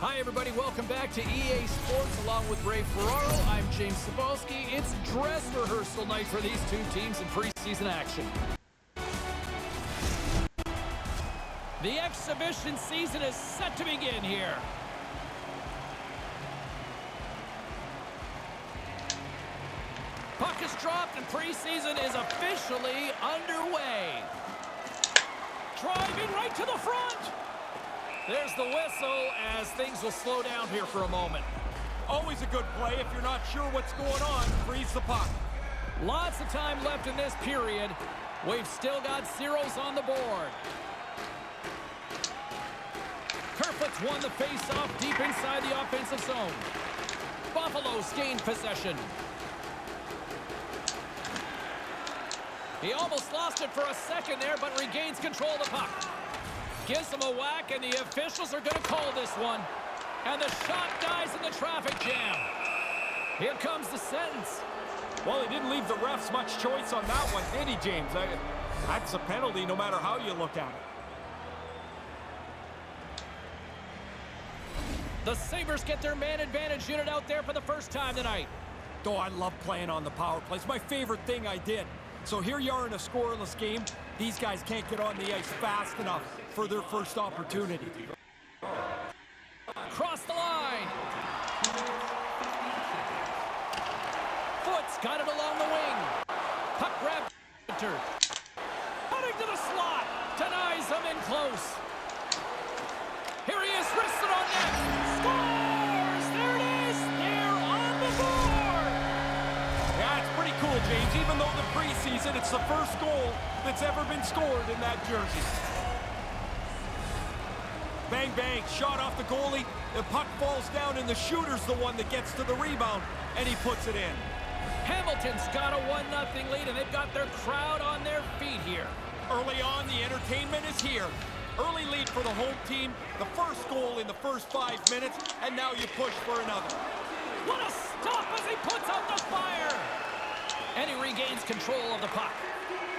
Hi, everybody. Welcome back to EA Sports along with Ray Ferraro. I'm James Cebulski. It's dress rehearsal night for these two teams in preseason action. The exhibition season is set to begin here. Puck is dropped and preseason is officially underway. Driving right to the front. There's the whistle as things will slow down here for a moment. Always a good play if you're not sure what's going on. Freeze the puck. Lots of time left in this period. We've still got zeros on the board. Kerfoot's won the face-off deep inside the offensive zone. Buffalo's gained possession. He almost lost it for a second there, but regains control of the puck. Gives him a whack, and the officials are going to call this one. And the shot dies in the traffic jam. Here comes the sentence. Well, he didn't leave the refs much choice on that one, did he, James? That's a penalty no matter how you look at it. The Sabres get their man advantage unit out there for the first time tonight. Oh, I love playing on the power play. It's my favorite thing I did. So here you are in a scoreless game. These guys can't get on the ice fast enough for their first opportunity. Cross the line. Foot's got it along the wing. Puck grab. Cutting to the slot. Denies him in close. Here he is, wristed on net. Scores! There it is. They're on the board. Yeah, it's pretty cool, James. Even though the preseason, it's the first goal that's ever been scored in that jersey. Bang, bang, shot off the goalie. The puck falls down, and the shooter's the one that gets to the rebound, and he puts it in. Hamilton's got a 1-0 lead, and they've got their crowd on their feet here. Early on, the entertainment is here. Early lead for the home team, the first goal in the first 5 minutes, and now you push for another. What a stop as he puts out the fire! And he regains control of the puck.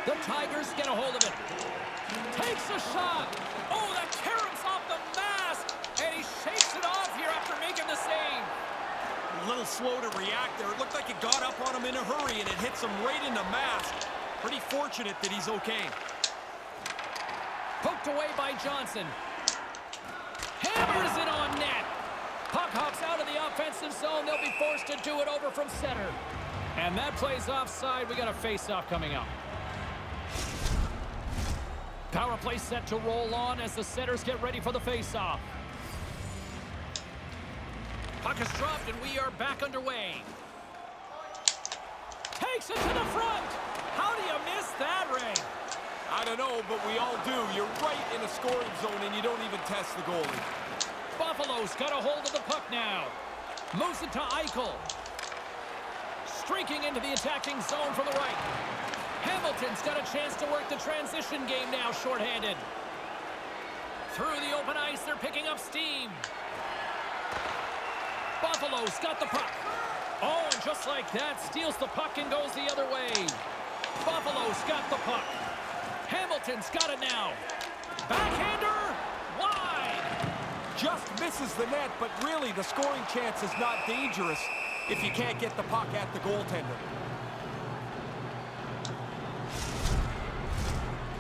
The Tigers get a hold of it. Takes a shot. Oh, that caroms off the mask. And he shakes it off here after making the save. A little slow to react there. It looked like it got up on him in a hurry, and it hits him right in the mask. Pretty fortunate that he's okay. Poked away by Johnson. Hammers it on net. Puck hops out of the offensive zone. They'll be forced to do it over from center. And that play's offside. We got a face-off coming up. Power play set to roll on as the setters get ready for the face-off. Puck is dropped, and we are back underway. Takes it to the front. How do you miss that, Ray? I don't know, but we all do. You're right in a scoring zone, and you don't even test the goalie. Buffalo's got a hold of the puck now. Moves it to Eichel. Streaking into the attacking zone from the right. Hamilton's got a chance to work the transition game now, shorthanded. Through the open ice, they're picking up steam. Buffalo's got the puck. Oh, and just like that, steals the puck and goes the other way. Buffalo's got the puck. Hamilton's got it now. Backhander, wide. Just misses the net, but really the scoring chance is not dangerous if you can't get the puck at the goaltender.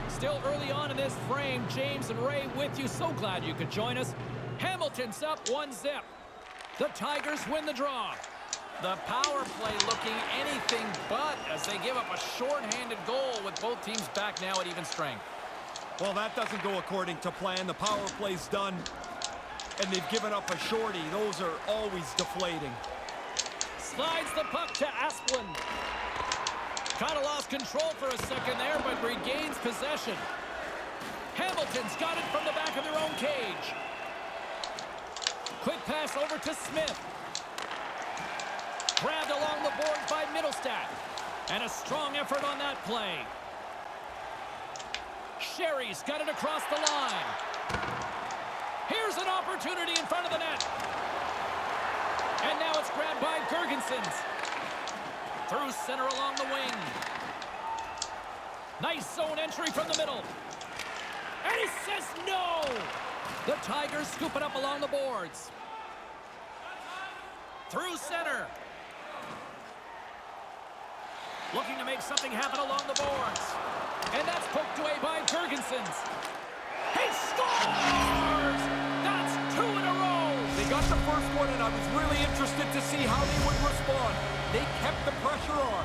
Still early on in this frame, James and Ray with you. So glad you could join us. Hamilton's up 1-0. The Tigers win the draw. The power play looking anything but as they give up a short-handed goal with both teams back now at even strength. Well, that doesn't go according to plan. The power play's done, and they've given up a shorty. Those are always deflating. Slides the puck to Asplund. Kind of lost control for a second there, but regains possession. Hamilton's got it from the back of their own cage. Quick pass over to Smith. Grabbed along the boards by Middlestat. And a strong effort on that play. Sherry's got it across the line. Here's an opportunity in front of the net. And now it's grabbed by Gergensons. Through center along the wing. Nice zone entry from the middle. And he says no! The Tigers scoop it up along the boards. Through center. Looking to make something happen along the boards. And that's poked away by Jurgensen's. He scores! That's 2 in a row. They got the first one, and I was really interested to see how they would respond. They kept the pressure on.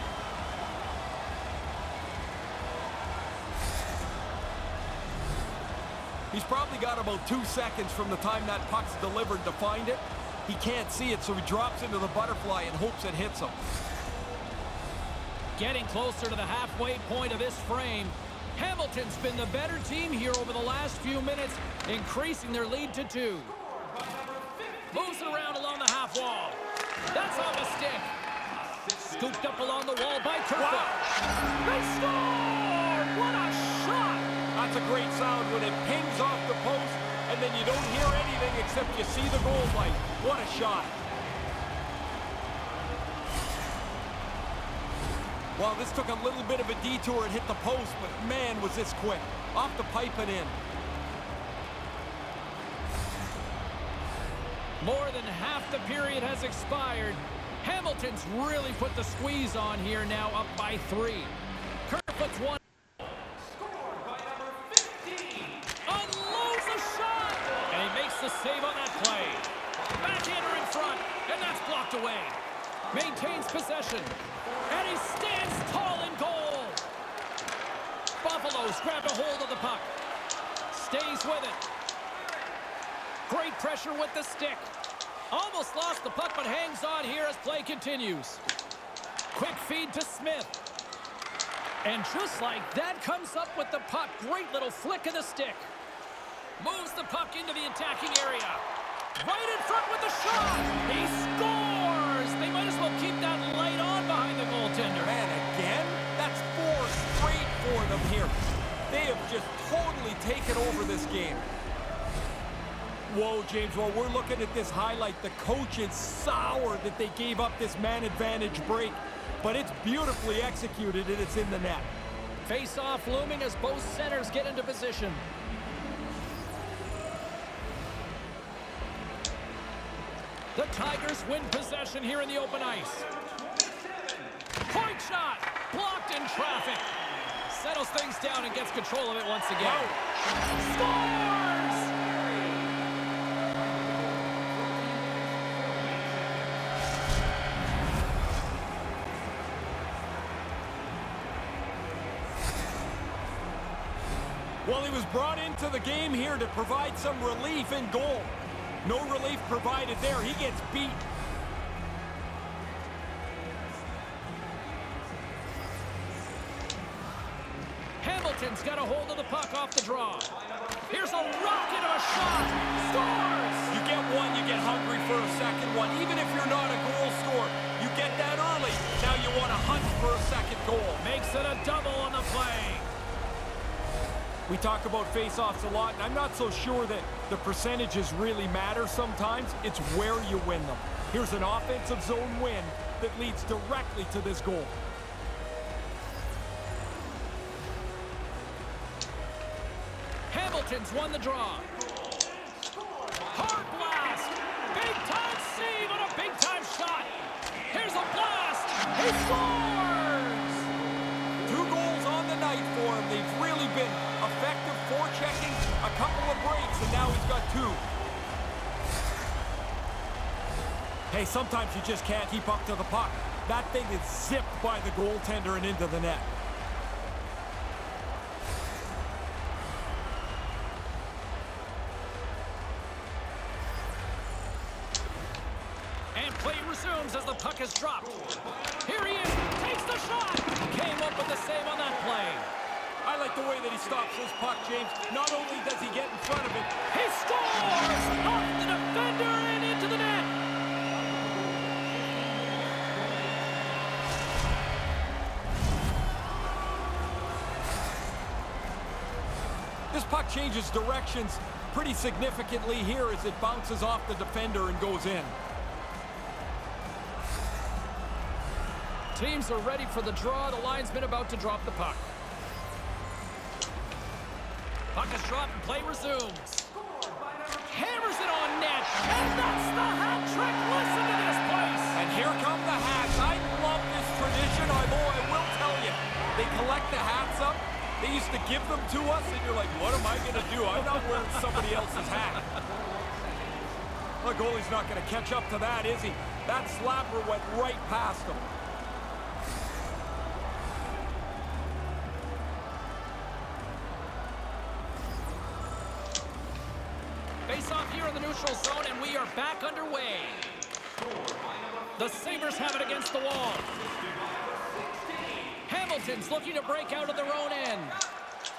He's probably got about 2 seconds from the time that puck's delivered to find it. He can't see it, so he drops into the butterfly and hopes it hits him. Getting closer to the halfway point of this frame. Hamilton's been the better team here over the last few minutes, increasing their lead to 2. Moves it around along the half wall. That's on the stick. Scooped up along the wall by Kerfoot. Wow. They score! What a shot! That's a great sound when it pings off the post, and then you don't hear anything except you see the goal light. What a shot. Well, this took a little bit of a detour and hit the post, but man, was this quick. Off the pipe and in. More than half the period has expired. Hamilton's really put the squeeze on here, now up by 3. Kerfoot's one. Scored by number 15. Unloads a shot! And he makes the save on that play. Backhander in front, and that's blocked away. Maintains possession. And he stands tall in goal. Buffalo's grabbed a hold of the puck. Stays with it. Great pressure with the stick. Almost lost the puck, but hangs on here as play continues. Quick feed to Smith. And just like that, comes up with the puck. Great little flick of the stick. Moves the puck into the attacking area. Right in front with the shot. He scores! They might as well keep that light on behind the goaltender. Man, again? That's 4 straight for them here. They have just totally taken over this game. Whoa, James, while we're looking at this highlight, the coach is sour that they gave up this man advantage break. But it's beautifully executed, and it's in the net. Face-off looming as both centers get into position. The Tigers win possession here in the open ice. Point shot! Blocked in traffic. Settles things down and gets control of it once again. Scores! Well, he was brought into the game here to provide some relief in goal. No relief provided there. He gets beat. Hamilton's got a hold of the puck off the draw. Here's a rocket of a shot. Scores! You get one, you get hungry for a second one. Even if you're not a goal scorer, you get that early. Now you want to hunt for a second goal. Makes it a double on the play. We talk about face-offs a lot, and I'm not so sure that the percentages really matter sometimes. It's where you win them. Here's an offensive zone win that leads directly to this goal. Hamilton's won the draw. Hard blast. Big-time save on a big-time shot. Here's a blast. He scores! 2 goals on the night for him. They've really been effective forechecking, a couple of breaks, and now he's got 2. Hey, sometimes you just can't keep up to the puck. That thing is zipped by the goaltender and into the net. And play resumes as the puck is dropped. Here he is. Takes the shot. Came up with the save on that play. I like the way that he stops this puck, James. Not only does he get in front of it, He scores! Off the defender and into the net. this puck changes directions pretty significantly here as it bounces off the defender and goes in. Teams are ready for the draw. The linesman about to drop the puck. Puck is dropped and play resumes. Hammers it on net. And that's the hat trick. Listen to this place. Here come the hats. I love this tradition, although I will tell you, they collect the hats up. They used to give them to us, and you're like, what am I going to do? I'm not wearing somebody else's hat. The goalie's not going to catch up to that, is he? That slapper went right past him. Face off here in the neutral zone, and we are back underway. The Sabres have it against the wall. Hamilton's looking to break out of their own end.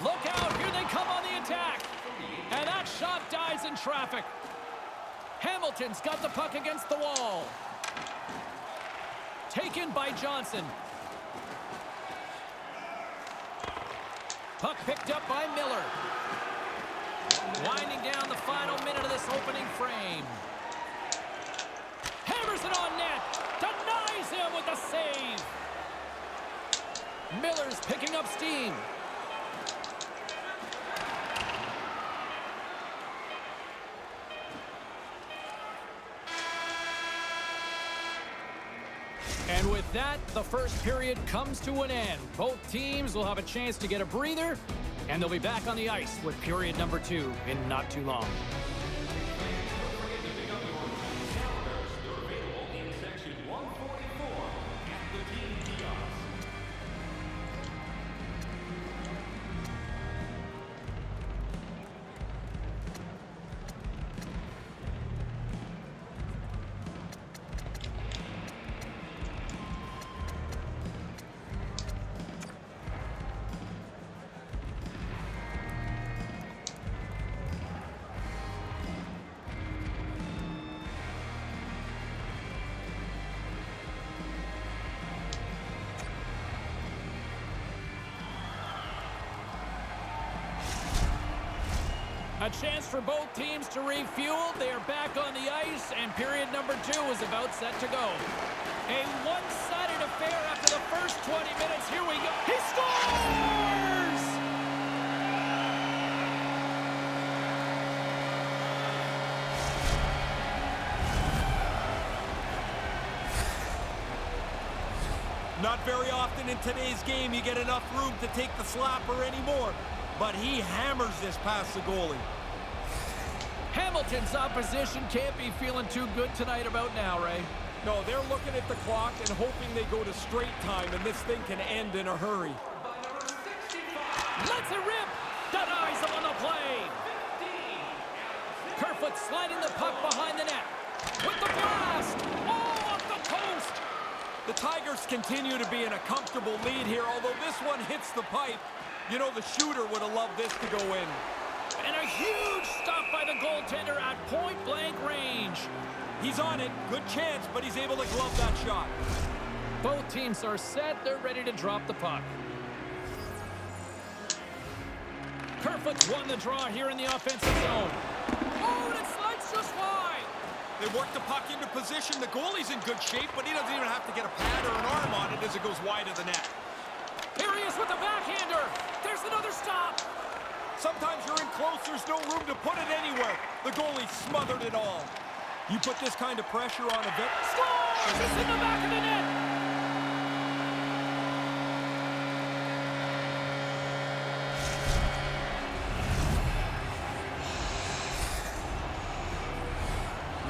Look out, here they come on the attack. And that shot dies in traffic. Hamilton's got the puck against the wall. Taken by Johnson. Puck picked up by Miller. Winding down the final minute of this opening frame. Hammers it on net. Denies him with the save. Miller's picking up steam. And with that, the first period comes to an end. Both teams will have a chance to get a breather, and they'll be back on the ice with period number 2 in not too long. A chance for both teams to refuel. They are back on the ice, and period number 2 is about set to go. A one-sided affair after the first 20 minutes. Here we go. He scores! Not very often in today's game you get enough room to take the slapper anymore, but he hammers this past the goalie. Hamilton's opposition can't be feeling too good tonight about now, Ray. No, they're looking at the clock and hoping they go to straight time, and this thing can end in a hurry. Lets it rip! Denies him on the play! Kerfoot sliding the puck behind the net. With the blast! Oh, up the post! The Tigers continue to be in a comfortable lead here, although this one hits the pipe. You know, the shooter would have loved this to go in. And a huge stop by the goaltender at point-blank range. He's on it. Good chance, but he's able to glove that shot. Both teams are set. They're ready to drop the puck. Kerfoot's won the draw here in the offensive zone. Oh, and it slides just wide. They work the puck into position. The goalie's in good shape, but he doesn't even have to get a pad or an arm on it as it goes wide of the net. Here he is with the backhander. There's another stop. Sometimes you're in close, there's no room to put it anywhere. The goalie smothered it all. You put this kind of pressure on a vet. Scores! It's in the back of the net.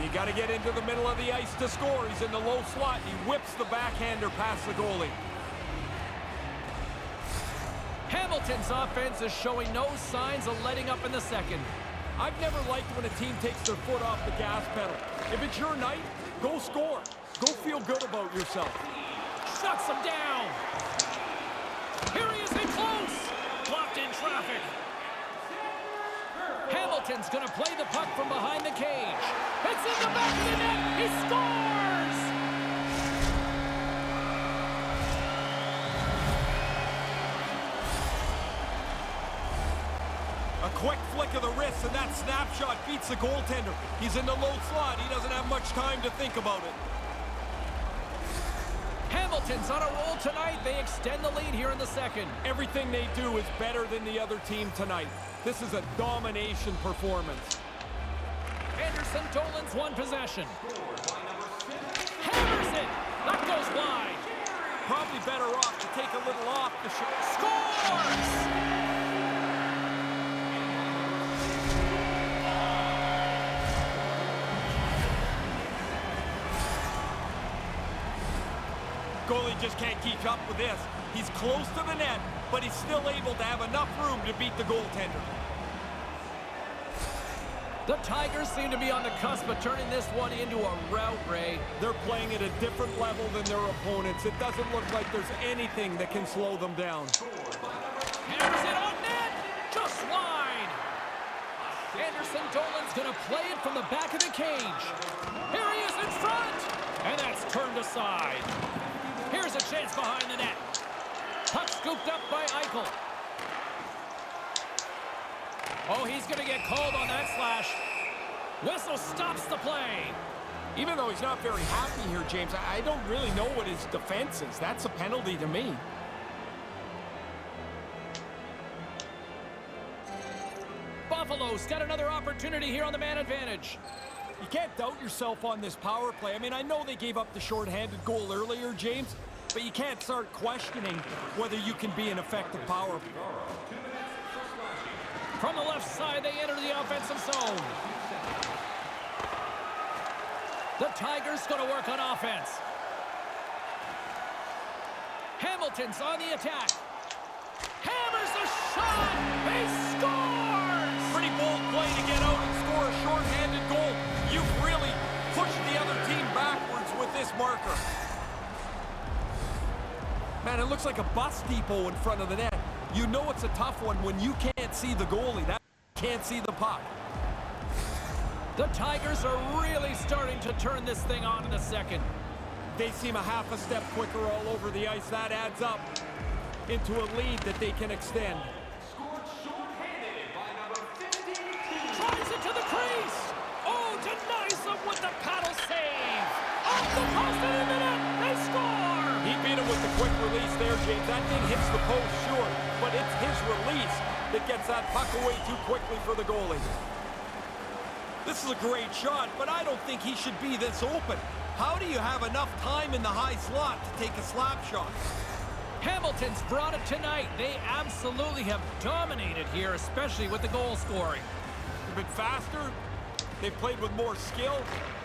You got to get into the middle of the ice to score. He's in the low slot. He whips the backhander past the goalie. Hamilton's offense is showing no signs of letting up in the second. I've never liked when a team takes their foot off the gas pedal. If it's your night, go score. Go feel good about yourself. Shuts him down. Here he is in close. Blocked in traffic. Hamilton's going to play the puck from behind the cage. It's in the back of the net. He scores! A quick flick of the wrist, and that snapshot beats the goaltender. He's in the low slot. He doesn't have much time to think about it. Hamilton's on a roll tonight. They extend the lead here in the second. Everything they do is better than the other team tonight. This is a domination performance. Anderson Dolan's won possession. Hammers it! goes wide. Probably better off to take a little off the shot. Scores! Goalie just can't keep up with this. He's close to the net, but he's still able to have enough room to beat the goaltender. The Tigers seem to be on the cusp of turning this one into a rout, Ray. They're playing at a different level than their opponents. It doesn't look like there's anything that can slow them down. Hammers it on net, just wide. Anderson Dolan's gonna play it from the back of the cage. Here he is in front, and that's turned aside. Here's a chance behind the net. Puck scooped up by Eichel. Oh, he's going to get called on that slash. Whistle stops the play. Even though he's not very happy here, James, I don't really know what his defense is. That's a penalty to me. Buffalo's got another opportunity here on the man advantage. You can't doubt yourself on this power play. I mean, I know they gave up the shorthanded goal earlier, James, but you can't start questioning whether you can be an effective power play. From the left side, they enter the offensive zone. The Tigers going to work on offense. Hamilton's on the attack. Hammers the shot. He scores! Pretty bold play to get out and score a shorthanded goal. You've really pushed the other team backwards with this marker. Man, it looks like a bus depot in front of the net. You know it's a tough one when you can't see the goalie. That can't see the puck. The Tigers are really starting to turn this thing on in the second. They seem a half a step quicker all over the ice. That adds up into a lead that they can extend. Scored shorthanded by number 52. Drives it to the crease. Oh, denies them with the paddle save. Off the post and in the net. They score. He beat him with the quick release there, James. That thing hits the post, sure, but it's his release that gets that puck away too quickly for the goalie. This is a great shot, but I don't think he should be this open. How do you have enough time in the high slot to take a slap shot? Hamilton's brought it tonight. They absolutely have dominated here, especially with the goal scoring. They've been faster, they've played with more skill,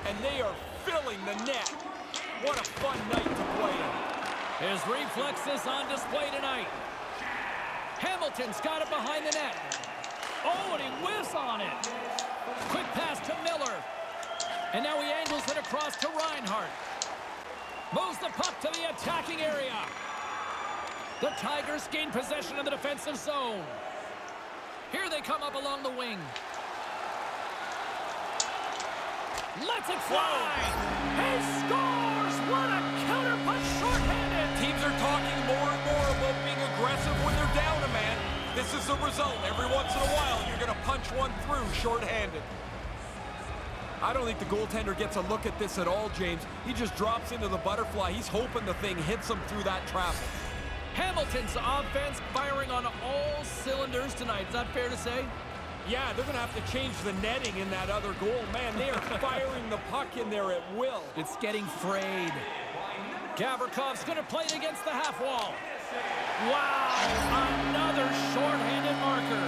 and they are filling the net. What a fun night to play in. His reflexes on display tonight. Hamilton's got it behind the net. Oh, and he whiffs on it. Quick pass to Miller. And now he angles it across to Reinhart. Moves the puck to the attacking area. The Tigers gain possession of the defensive zone. Here they come up along the wing. Lets it fly. He scores! What a counter punch shorthanded. Teams are talking more and more about being aggressive when they're down a man. This is the result. Every once in a while, you're going to punch one through shorthanded. I don't think the goaltender gets a look at this at all, James. He just drops into the butterfly. He's hoping the thing hits him through that traffic. Hamilton's offense firing on all cylinders tonight. Is that fair to say? Yeah, they're going to have to change the netting in that other goal. Man, they are firing the puck in there at will. It's getting frayed. Gavrikov's going to play it against the half wall. Wow, another shorthanded marker.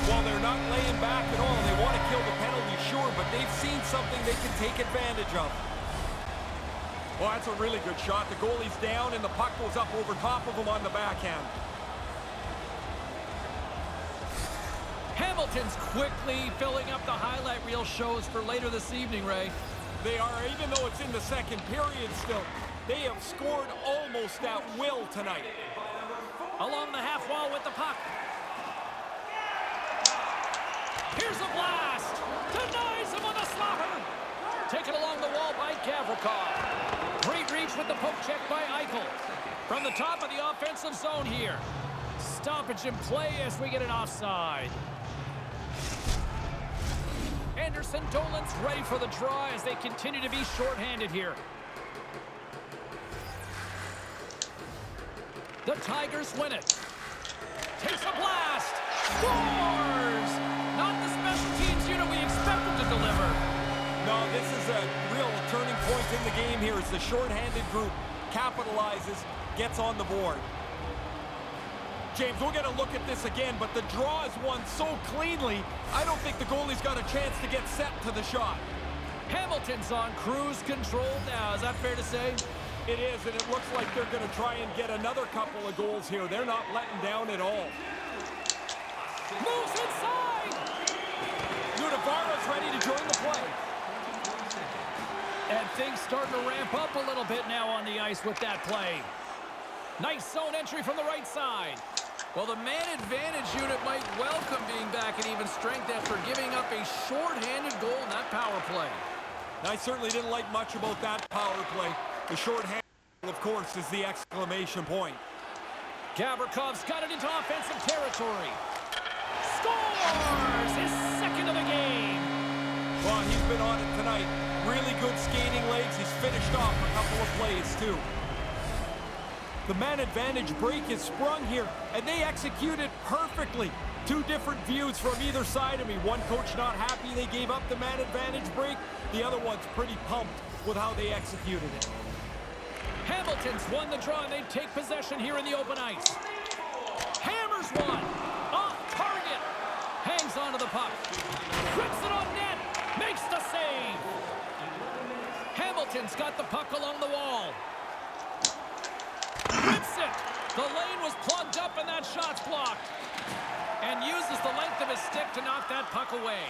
Well, they're not laying back at all. They want to kill the penalty, sure, but they've seen something they can take advantage of. Well, that's a really good shot. The goalie's down, and the puck goes up over top of him on the backhand. Hamilton's quickly filling up the highlight reel shows for later this evening, Ray. They are, even though it's in the second period still, they have scored almost at will tonight. Along the half wall with the puck. Here's a blast. Denies him on the slapper. Taken along the wall by Gavrikov. Great reach with the poke check by Eichel. From the top of the offensive zone here. Stoppage in play as we get an offside. Anderson Dolan's ready for the draw as they continue to be shorthanded here. The Tigers win it. Takes a blast. Scores! Not the special teams unit we expected to deliver. No, this is a real turning point in the game here as the shorthanded group capitalizes, gets on the board. James, we'll get a look at this again, but the draw is won so cleanly, I don't think the goalie's got a chance to get set to the shot. Hamilton's on cruise control now. Is that fair to say? It is, and it looks like they're going to try and get another couple of goals here. They're not letting down at all. Moves inside! Navarro's ready to join the play. And things starting to ramp up a little bit now on the ice with that play. Nice zone entry from the right side. Well, the man advantage unit might welcome being back at even strength after giving up a short-handed goal in that power play. I certainly didn't like much about that power play. The short-handed, of course, is the exclamation point. Gavrikoff's got it into offensive territory. Scores his second of the game. Well, he's been on it tonight. Really good skating legs. He's finished off a couple of plays, too. The man advantage break is sprung here, and they execute it perfectly. Two different views from either side of me. One coach not happy they gave up the man advantage break. The other one's pretty pumped with how they executed it. Hamilton's won the draw, and they take possession here in the open ice. Hammers one. Off target. Hangs onto the puck. Grips it on net. Makes the save. Hamilton's got the puck along the wall. Rips it. The lane was plugged up and that shot's blocked. And uses the length of his stick to knock that puck away.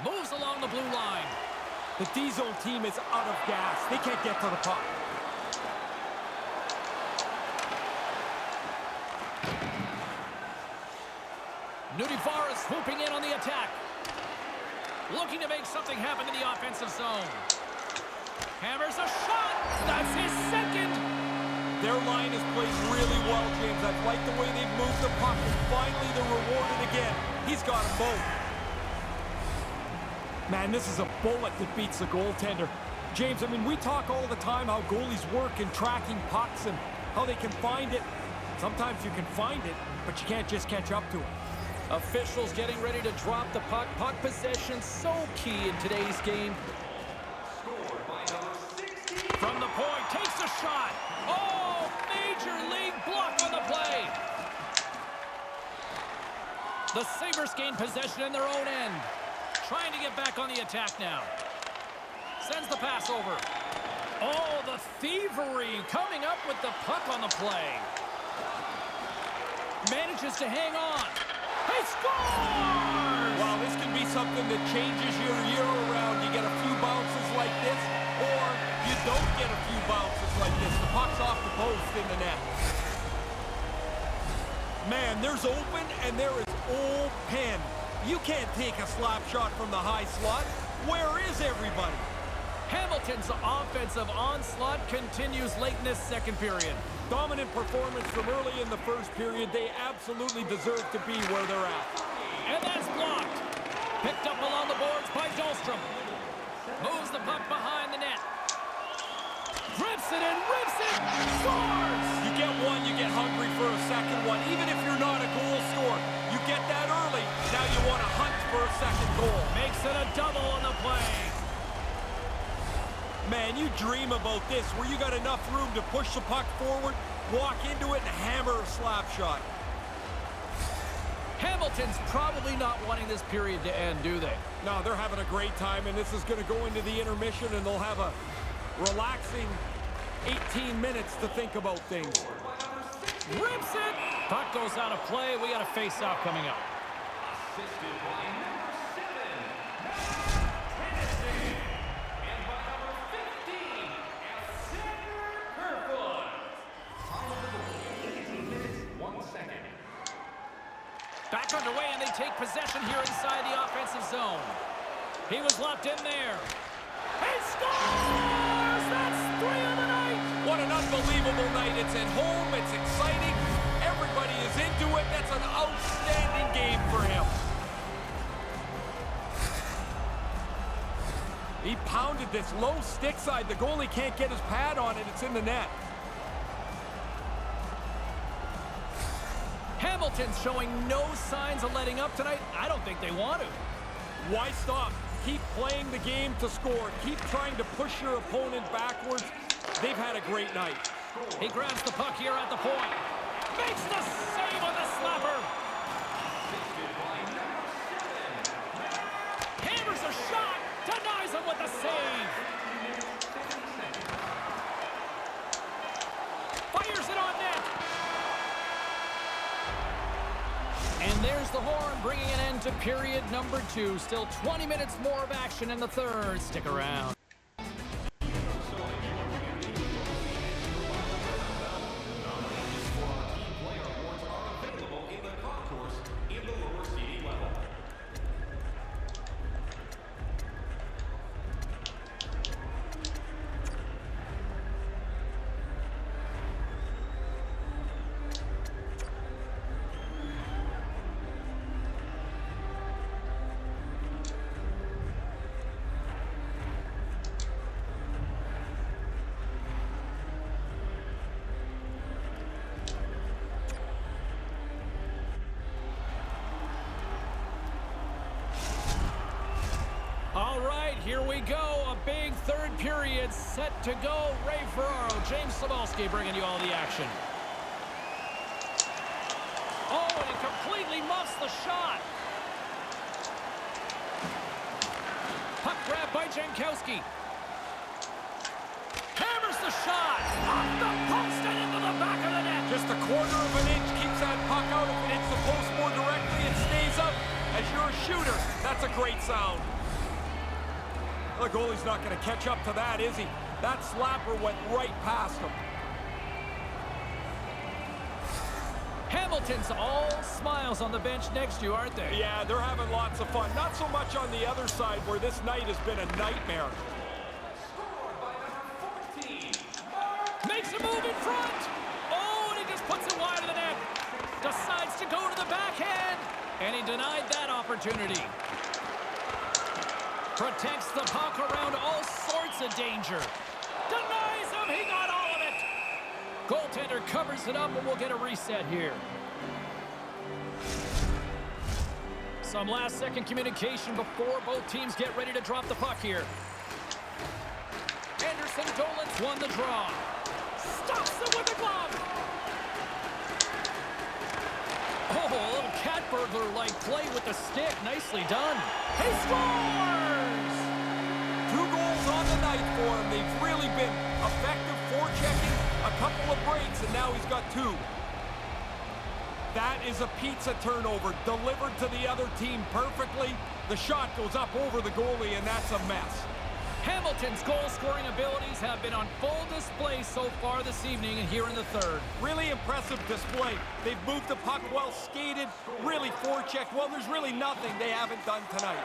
Moves along the blue line. The D-zone team is out of gas. They can't get to the puck. Nudivara swooping in on the attack. Looking to make something happen in the offensive zone. Hammers a shot. That's his second. Their line is played really well, James. I like the way they've moved the puck, and finally they're rewarded again. He's got them both. Man, this is a bullet that beats the goaltender. James, I mean, we talk all the time how goalies work in tracking pucks and how they can find it. Sometimes you can find it, but you can't just catch up to it. Officials getting ready to drop the puck. Puck possession so key in today's game. From the point, takes a shot. Oh, major league block on the play. The Sabres gain possession in their own end. Trying to get back on the attack now. Sends the pass over. Oh, the thievery coming up with the puck on the play. Manages to hang on. He scores! Well, this can be something that changes your year around. You get a few bounces like this, or you don't get a few bounces like this. The puck's off the post in the net. Man, there's open and there is open. You can't take a slap shot from the high slot. Where is everybody? Hamilton's offensive onslaught continues late in this second period. Dominant performance from early in the first period. They absolutely deserve to be where they're at. And that's blocked. Picked up along the boards by Dahlstrom. Moves the puck behind the net. Grips it and rips it. Scores! You get one, you get hungry for a second one. Even if you're not a goal scorer, you get that early. Now you want to hunt for a second goal. Makes it a double on the play. Man, you dream about this, where you got enough room to push the puck forward, walk into it, and hammer a slap shot. Hamilton's probably not wanting this period to end, do they? No, they're having a great time, and this is going to go into the intermission, and they'll have a relaxing 18 minutes to think about things. Rips it! Puck goes out of play. We got a face-off coming up. Assisted by number 7, Tennessee. And by number 15, Alexander Kerfoot. Time of the goal, 18 minutes, 1 second. Back underway, and they take possession here inside the offensive zone. He was locked in there. He scores! That's 3 of the night! What an unbelievable night. It's at home. It's exciting. Everybody is into it. That's an outstanding game for him. He pounded this low stick side. The goalie can't get his pad on it. It's in the net. Hamilton's showing no signs of letting up tonight. I don't think they want to. Why stop? Keep playing the game to score. Keep trying to push your opponent backwards. They've had a great night. He grabs the puck here at the point. Makes the save on the slapper. Hammers a shot. Denies him with the save. Fires it on net. And there's the horn, bringing an end to period number 2. Still 20 minutes more of action in the third. Stick around. All right, here we go. A big third period set to go. Ray Ferraro, James Cybulski bringing you all the action. Oh, and he completely muffs the shot. Puck grab by Jankowski. Hammers the shot. Off the post and into the back of the net. Just a quarter of an inch keeps that puck out. If it hits the post more directly, it stays up. As you're a shooter, that's a great sound. The goalie's not going to catch up to that, is he? That slapper went right past him. Hamilton's all smiles on the bench next to you, aren't they? Yeah, they're having lots of fun. Not so much on the other side, where this night has been a nightmare. Makes a move in front. Oh, and he just puts it wide of the net. Decides to go to the backhand. And he denied that opportunity. Protects the puck around all sorts of danger. Denies him. He got all of it. Goaltender covers it up, and we'll get a reset here. Some last-second communication before both teams get ready to drop the puck here. Anderson Dolan's won the draw. Stops it with the glove. Oh, a little cat burglar-like play with the stick. Nicely done. He scores! 2 goals on the night for him. They've really been effective forechecking, a couple of breaks, and now he's got 2. That is a pizza turnover delivered to the other team perfectly. The shot goes up over the goalie, and that's a mess. Hamilton's goal-scoring abilities have been on full display so far this evening and here in the third. Really impressive display. They've moved the puck well, skated, really forechecked. Well, there's really nothing they haven't done tonight.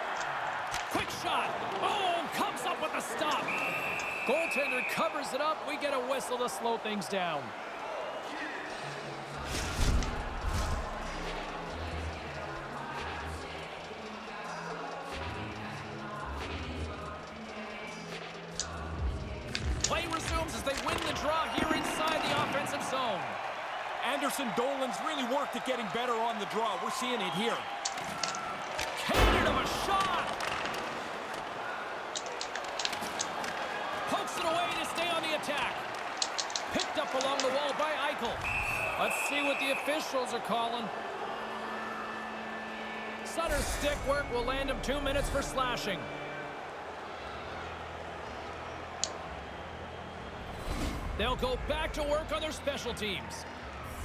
Quick shot. Oh, comes up with a stop. Goaltender covers it up. We get a whistle to slow things down. Play resumes as they win the draw here inside the offensive zone. Anderson Dolan's really worked at getting better on the draw. We're seeing it here. Cannon of a shot. Pokes it away to stay on the attack. Picked up along the wall by Eichel. Let's see what the officials are calling. Sutter's stick work will land him 2 minutes for slashing. They'll go back to work on their special teams.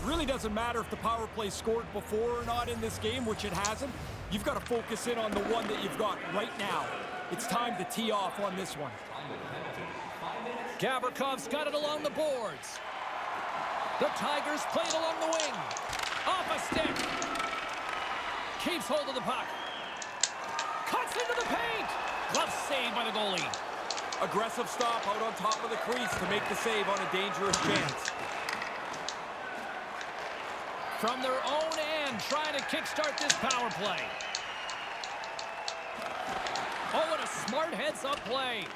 Really doesn't matter if the power play scored before or not in this game, which it hasn't. You've got to focus in on the one that you've got right now. It's time to tee off on this one. Gavrikoff's got it along the boards. The Tigers play it along the wing. Off a stick. Keeps hold of the puck. Cuts into the paint. Glove save by the goalie. Aggressive stop out on top of the crease to make the save on a dangerous chance. From their own end, trying to kickstart this power play. Oh, what a smart heads-up play.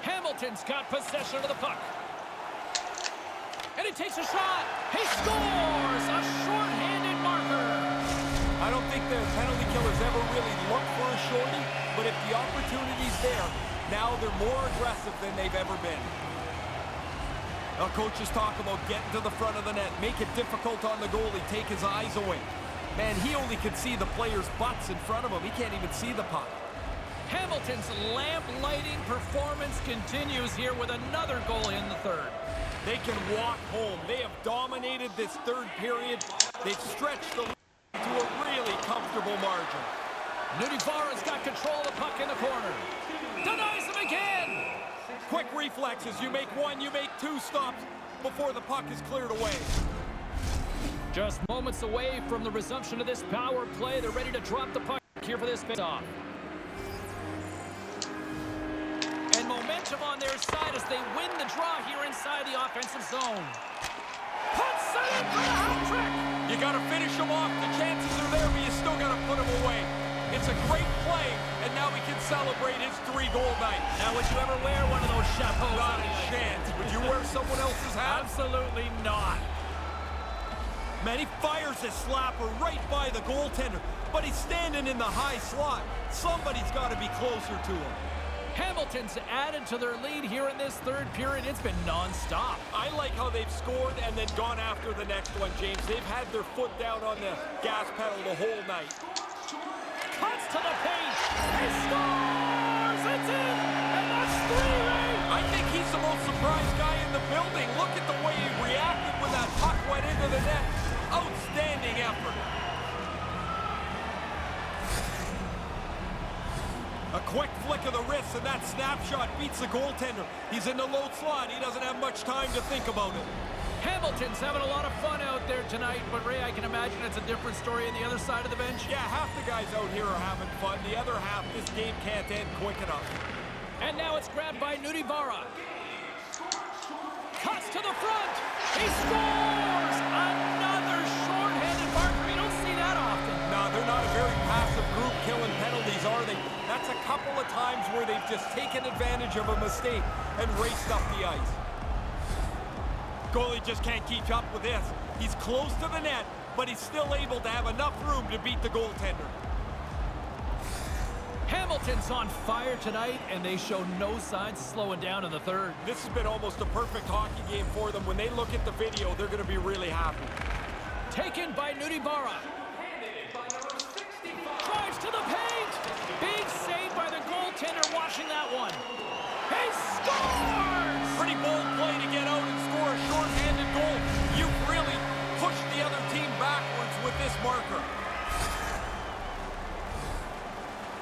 Hamilton's got possession of the puck. And he takes a shot. He scores! A short-handed marker. I don't think the penalty killers ever really look for a shorty, but if the opportunity's there, now they're more aggressive than they've ever been. Now, coaches talk about getting to the front of the net, make it difficult on the goalie, take his eyes away. Man, he only can see the players' butts in front of him. He can't even see the puck. Hamilton's lamp-lighting performance continues here with another goal in the third. They can walk home. They have dominated this third period. They've stretched the lead to a really comfortable margin. Nudivara's got control of the puck in the corner. Denies him again! Quick reflexes. You make one, you make two stops before the puck is cleared away. Just moments away from the resumption of this power play. They're ready to drop the puck here for this face-off. And momentum on their side as they win the draw here inside the offensive zone. Puts it in for the hat trick! You got to finish him off. The chances are there, but you still got to put him away. It's a great play, and now we can celebrate his 3-goal night. Now, would you ever wear one of those chapeaux? Not a chance. Would you wear someone else's hat? Absolutely not. Man, he fires his slapper right by the goaltender, but he's standing in the high slot. Somebody's got to be closer to him. Hamilton's added to their lead here in this third period. It's been non-stop. I like how they've scored and then gone after the next one, James. They've had their foot down on the gas pedal the whole night. Cuts to the paint. He scores! It's in! And that's 3! I think he's the most surprised guy in the building. Look at the way he reacted when that puck went into the net. Outstanding effort. A quick flick of the wrist, and that snapshot beats the goaltender. He's in the low slot. He doesn't have much time to think about it. Hamilton's having a lot of fun out there tonight, but Ray, I can imagine it's a different story on the other side of the bench. Yeah, half the guys out here are having fun. The other half, this game can't end quick enough. And now it's grabbed by Nudivara. Cuts to the front. He scores! Another short-handed marker. You don't see that often. No, they're not a very passive group killing penalties, are they? That's a couple of times where they've just taken advantage of a mistake and raced up the ice. Goalie just can't keep up with this. He's close to the net, but he's still able to have enough room to beat the goaltender. Hamilton's on fire tonight, and they show no signs of slowing down in the third. This has been almost a perfect hockey game for them. When they look at the video, they're going to be really happy. Taken by Nudivara. Drives to the paint. Big save by the goaltender watching that one. He scores! Pretty bold play to get out and score a short-handed goal. You've really pushed the other team backwards with this marker.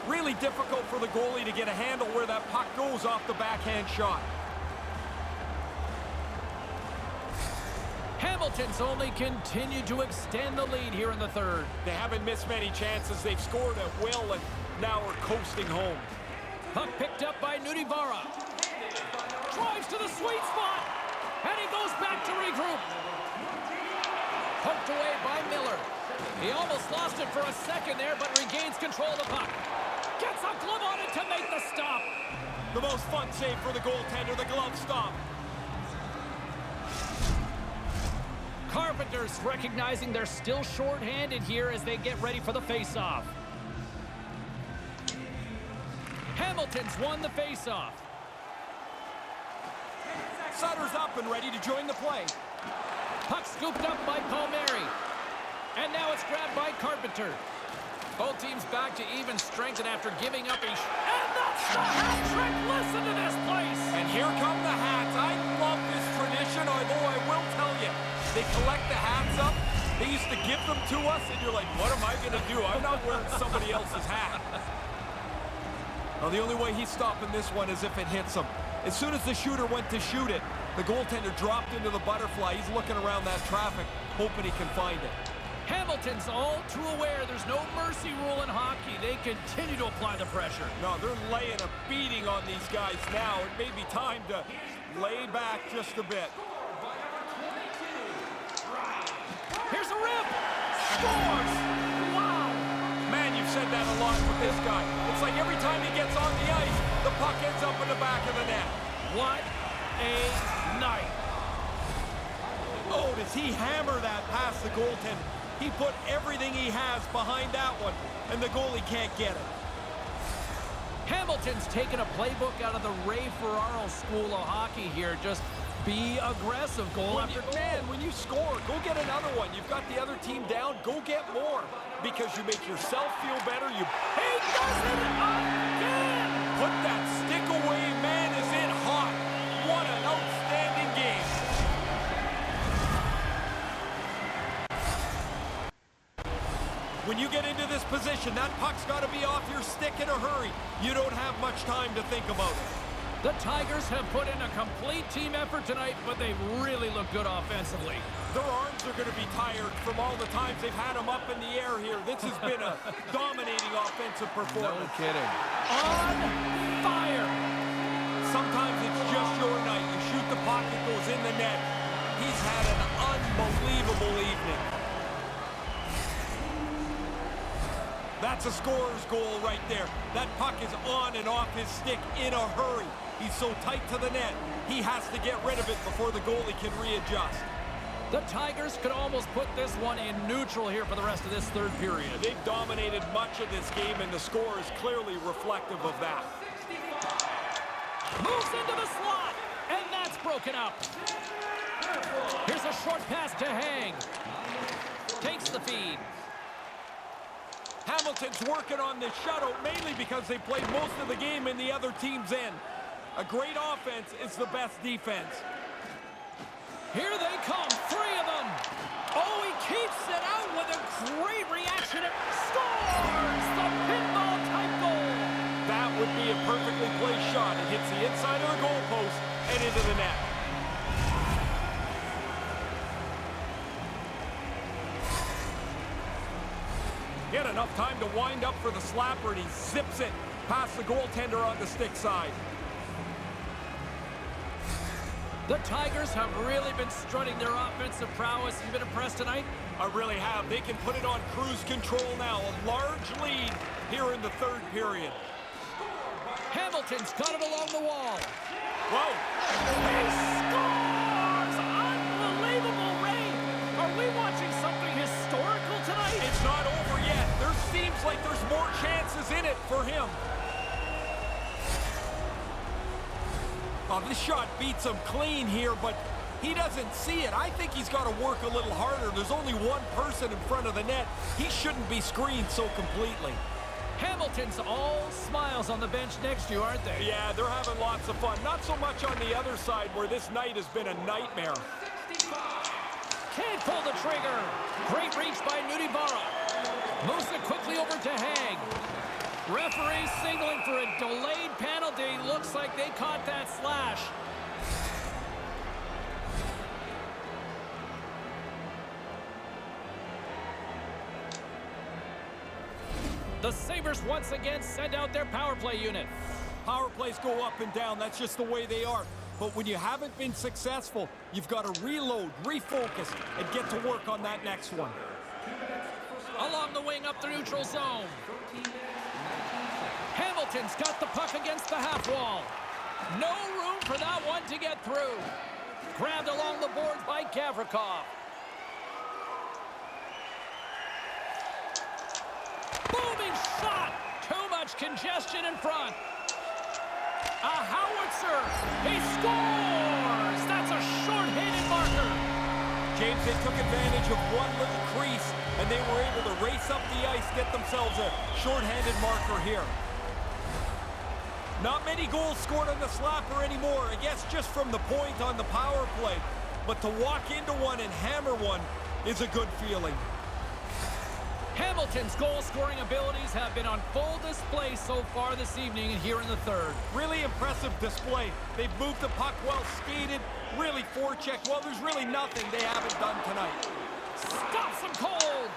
Really difficult for the goalie to get a handle where that puck goes off the backhand shot. Hamilton's only continued to extend the lead here in the third. They haven't missed many chances. They've scored at will and now are coasting home. Puck picked up by Nudivara. Drives to the sweet spot. And he goes back to regroup. Poked away by Miller. He almost lost it for a second there, but regains control of the puck. Gets a glove on it to make the stop. The most fun save for the goaltender, the glove stop. Carpenter's recognizing they're still short-handed here as they get ready for the face-off. Hamilton's won the face-off. Sutter's up and ready to join the play. Puck scooped up by Palmieri. And now it's grabbed by Carpenter. Both teams back to even strength and after giving up a... And that's the hat trick! Listen to this place! And here come the hats. I love this tradition, although I will tell you, they collect the hats up. They used to give them to us, and you're like, what am I going to do? I'm not wearing somebody else's hat. Well, the only way he's stopping this one is if it hits him. As soon as the shooter went to shoot it, the goaltender dropped into the butterfly. He's looking around that traffic, hoping he can find it. Hamilton's all too aware there's no mercy rule in hockey. They continue to apply the pressure. No, they're laying a beating on these guys now. It may be time to lay back just a bit. Here's a rip! Scores! Wow! Man, you've said that a lot with this guy. It's like every time he gets on the ice, the puck ends up in the back of the net. What a night! Oh, does he hammer that past the goaltender? He put everything he has behind that one, and the goalie can't get it. Hamilton's taken a playbook out of the Ray Ferraro school of hockey here. Just Be aggressive. Goal after goal. Man, when you score, go get another one. You've got the other team down, go get more. Because you make yourself feel better. He does it again! Put that stick away, man, is it hot. What an outstanding game. When you get into this position, that puck's got to be off your stick in a hurry. You don't have much time to think about it. The Tigers have put in a complete team effort tonight, but they've really looked good offensively. Their arms are going to be tired from all the times they've had them up in the air here. This has been a dominating offensive performance. No kidding. On fire. Sometimes it's just your night. You shoot the puck, it goes in the net. He's had an unbelievable evening. That's a scorer's goal right there. That puck is on and off his stick in a hurry. He's so tight to the net, he has to get rid of it before the goalie can readjust. The Tigers could almost put this one in neutral here for the rest of this third period. They've dominated much of this game, and the score is clearly reflective of that. Moves into the slot, and that's broken up. Here's a short pass to Hang. Takes the feed. Hamilton's working on this shutout mainly because they played most of the game in the other team's end. A great offense is the best defense. Here they come, three of them. Oh, he keeps it out with a great reaction and scores the pinball-type goal. That would be a perfectly placed shot. It hits the inside of the goalpost and into the net. He had enough time to wind up for the slapper, and he zips it past the goaltender on the stick side. The Tigers have really been strutting their offensive prowess. You've been impressed tonight? I really have. They can put it on cruise control now. A large lead here in the third period. Hamilton's got it along the wall. Whoa! He scores! Unbelievable, Ray! Are we watching something historical tonight? It's not over yet. There seems like there's more chances in it for him. Oh, this shot beats him clean here, but he doesn't see it. I think he's got to work a little harder. There's only one person in front of the net. He shouldn't be screened so completely. Hamilton's all smiles on the bench next to you, aren't they? Yeah, they're having lots of fun. Not so much on the other side where this night has been a nightmare. Can't pull the trigger. Great reach by Nudibara. Moves it quickly over to Hang. Referee signaling for a delayed penalty. Looks like they caught that slash. The Sabres once again send out their power play unit. Power plays go up and down. That's just the way they are. But when you haven't been successful, you've got to reload, refocus, and get to work on that next one. Along the wing up the neutral zone. Hamilton's got the puck against the half wall. No room for that one to get through. Grabbed along the boards by Gavrikov. Booming shot! Too much congestion in front. A howitzer! He scores! That's a short-handed marker. James, they took advantage of one little crease, and they were able to race up the ice, get themselves a short-handed marker here. Not many goals scored on the slapper anymore, I guess just from the point on the power play. But to walk into one and hammer one is a good feeling. Hamilton's goal-scoring abilities have been on full display so far this evening and here in the third. Really impressive display. They've moved the puck well, skated, really forechecked. Well, there's really nothing they haven't done tonight. Stops him cold.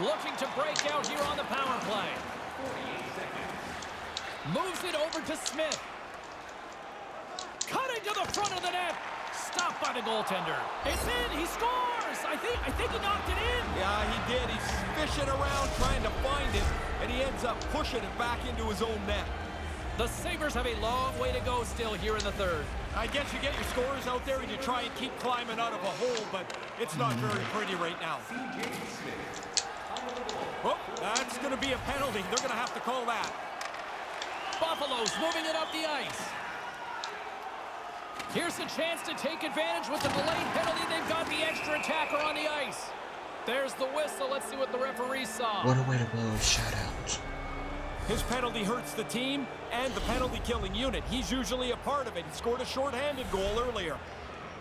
Looking to break out here on the power play. Moves it over to Smith. Cutting to the front of the net. Stopped by the goaltender. It's in. He scores. I think he knocked it in. Yeah, he did. He's fishing around trying to find it, and he ends up pushing it back into his own net. The Sabres have a long way to go still here in the third. I guess you get your scorers out there and you try and keep climbing out of a hole, but it's not very pretty right now. Oh, that's going to be a penalty. They're going to have to call that. Buffalo's moving it up the ice. Here's a chance to take advantage with the delayed penalty. They've got the extra attacker on the ice. There's the whistle. Let's see what the referee saw. What a way to blow a shutout. His penalty hurts the team and the penalty-killing unit. He's usually a part of it. He scored a shorthanded goal earlier.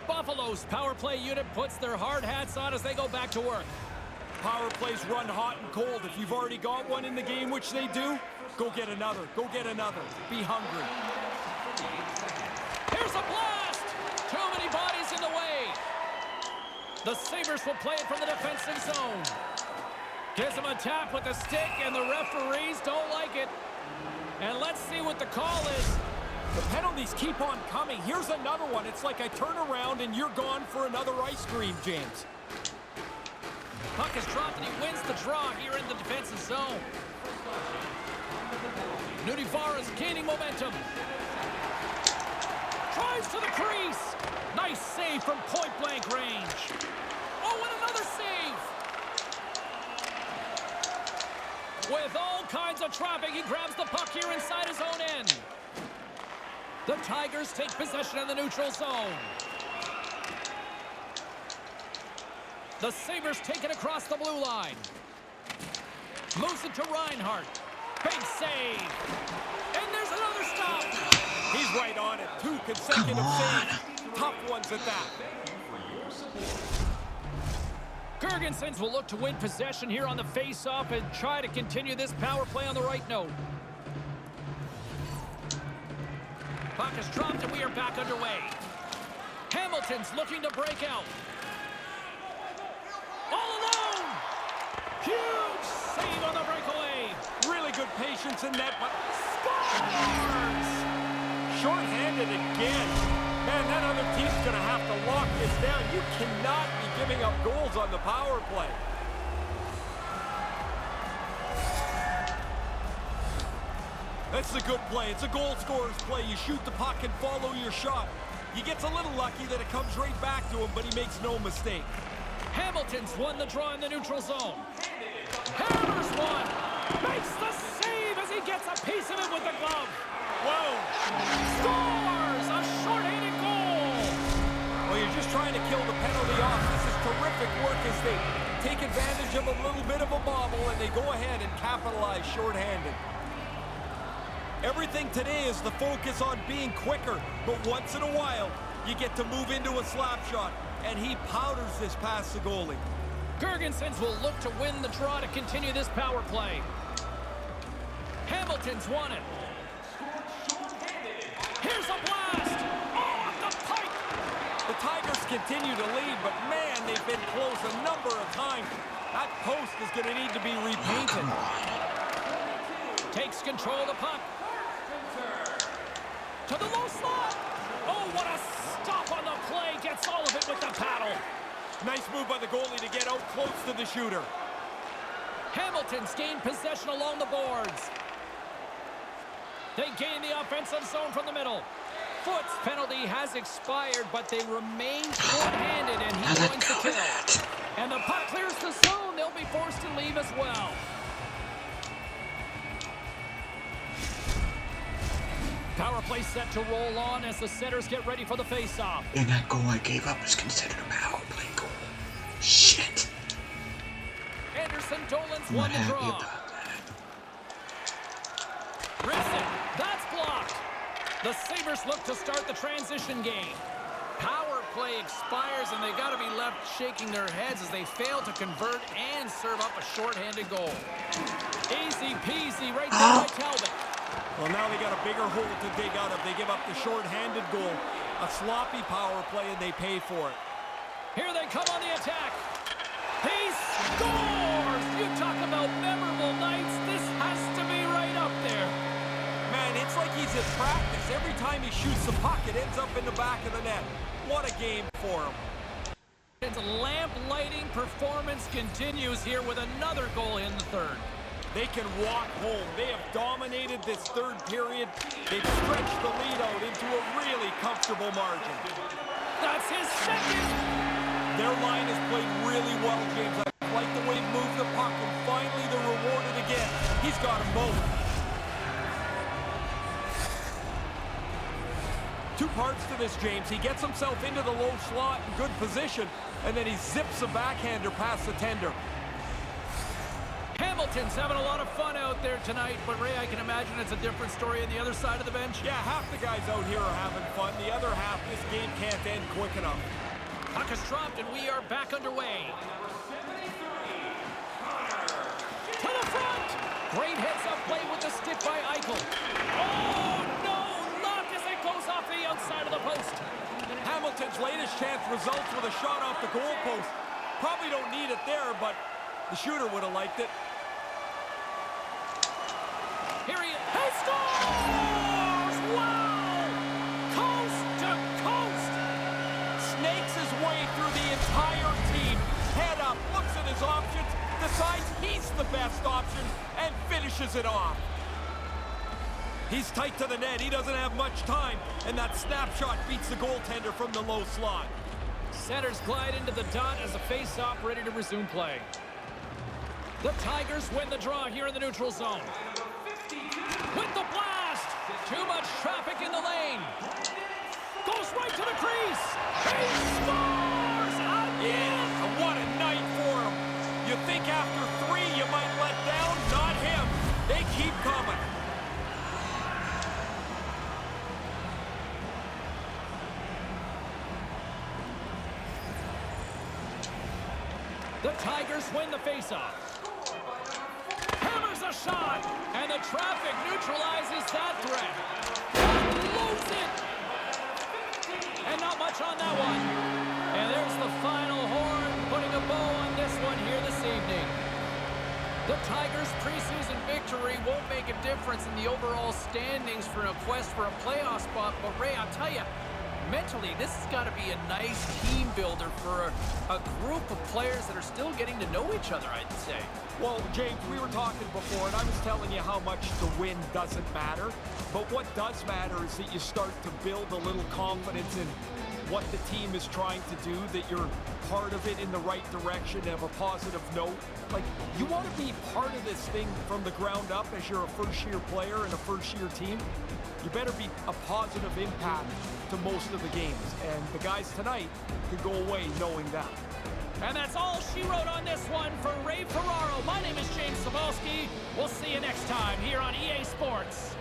Buffalo's power play unit puts their hard hats on as they go back to work. Power plays run hot and cold. If you've already got one in the game, which they do, go get another. Go get another. Be hungry. Here's a blast! Too many bodies in the way. The Sabres will play it from the defensive zone. Gives them a tap with the stick, and the referees don't like it. And let's see what the call is. The penalties keep on coming. Here's another one. It's like I turn around and you're gone for another ice cream, James. Puck is dropped, and he wins the draw here in the defensive zone. Nudifar is gaining momentum. Drives to the crease. Nice save from point-blank range. Oh, and another save. With all kinds of traffic, he grabs the puck here inside his own end. The Tigers take possession in the neutral zone. The Sabres take it across the blue line. Moves it to Reinhart. Big save. And there's another stop. He's right on it. 2 consecutive saves. Tough ones at that. Gergensons will look to win possession here on the face-off and try to continue this power play on the right note. Puck is dropped and we are back underway. Hamilton's looking to break out. All alone! Huge save on the breakaway. Really good patience in that, but scores! Short-handed again. Man, that other team's going to have to lock this down. You cannot be giving up goals on the power play. That's a good play. It's a goal scorer's play. You shoot the puck and follow your shot. He gets a little lucky that it comes right back to him, but he makes no mistake. Hamilton's won the draw in the neutral zone. Hammers one. Makes the save as he gets a piece of it with the glove. Whoa! Scores a short-handed goal. Well, you're just trying to kill the penalty off. This is terrific work as they take advantage of a little bit of a bobble and they go ahead and capitalize short-handed. Everything today is the focus on being quicker, but once in a while, you get to move into a slap shot, and he powders this past the goalie. Gergensons will look to win the draw to continue this power play. Hamilton's won it. Here's a blast! Oh, off the pipe! The Tigers continue to lead, but man, they've been close a number of times. That post is going to need to be repainted. Takes control of the puck. To the low slot. Oh, what a stop on the play. Gets all of it with the paddle. Nice move by the goalie to get out close to the shooter. Hamilton's gained possession along the boards. They gain the offensive zone from the middle. Foot's penalty has expired, but they remain short-handed, and he wins the kill. And the puck clears the zone. They'll be forced to leave as well. Power play set to roll on as the setters get ready for the face-off. And that goal I gave up is considered a power play goal. Shit. Anderson Dolan's I'm won not the happy draw. about that. Rips it. That's blocked. The Sabres look to start the transition game. Power play expires, and they got to be left shaking their heads as they fail to convert and serve up a shorthanded goal. Easy peasy right there by Talbot. Well, now they got a bigger hole to dig out of. They give up the short-handed goal. A sloppy power play, and they pay for it. Here they come on the attack. He scores! You talk about memorable nights. This has to be right up there. Man, it's like he's at practice. Every time he shoots the puck, it ends up in the back of the net. What a game for him. His lamp lighting performance continues here with another goal in the third. They can walk home. They have dominated this third period. They've stretched the lead out into a really comfortable margin. That's his second. Their line has played really well, James. I like the way he moved the puck, and finally they're rewarded again. He's got a moment. two parts to this, James. He gets himself into the low slot in good position, and then he zips a backhander past the tender. Hamilton's having a lot of fun out there tonight, but Ray, I can imagine it's a different story on the other side of the bench. Yeah, half the guys out here are having fun. The other half, this game can't end quick enough. Puck is dropped, and we are back underway. To the front! Great heads-up play with the stick by Eichel. Oh, no! Locked as it goes off the outside of the post. Hamilton's latest chance results with a shot off the goal post. Probably don't need it there, but the shooter would have liked it. Here he is. He scores! Wow! Coast to coast! Snakes his way through the entire team. Head up, looks at his options, decides he's the best option, and finishes it off. He's tight to the net. He doesn't have much time, and that snapshot beats the goaltender from the low slot. Centers glide into the dot as a face-off ready to resume play. The Tigers win the draw here in the neutral zone. With the blast! Too much traffic in the lane. Goes right to the crease. He scores again! Yeah, what a night for him. You think after 3 you might let down? Not him. They keep coming. The Tigers win the faceoff. Hammers a shot, and the traffic neutralizes that threat. Blows it. And not much on that one. And there's the final horn, putting a bow on this one here this evening. The Tigers' preseason victory won't make a difference in the overall standings for a quest for a playoff spot, but Ray, I'll tell you, mentally, this has got to be a nice team builder for a group of players that are still getting to know each other, I'd say. Well, James, we were talking before, and I was telling you how much the win doesn't matter. But what does matter is that you start to build a little confidence in what the team is trying to do, that you're part of it in the right direction, and have a positive note. Like, you want to be part of this thing from the ground up as you're a first-year player and a first-year team. You better be a positive impact to most of the games. And the guys tonight could go away knowing that. And that's all she wrote on this one for Ray Ferraro. My name is James Cebulski. We'll see you next time here on EA Sports.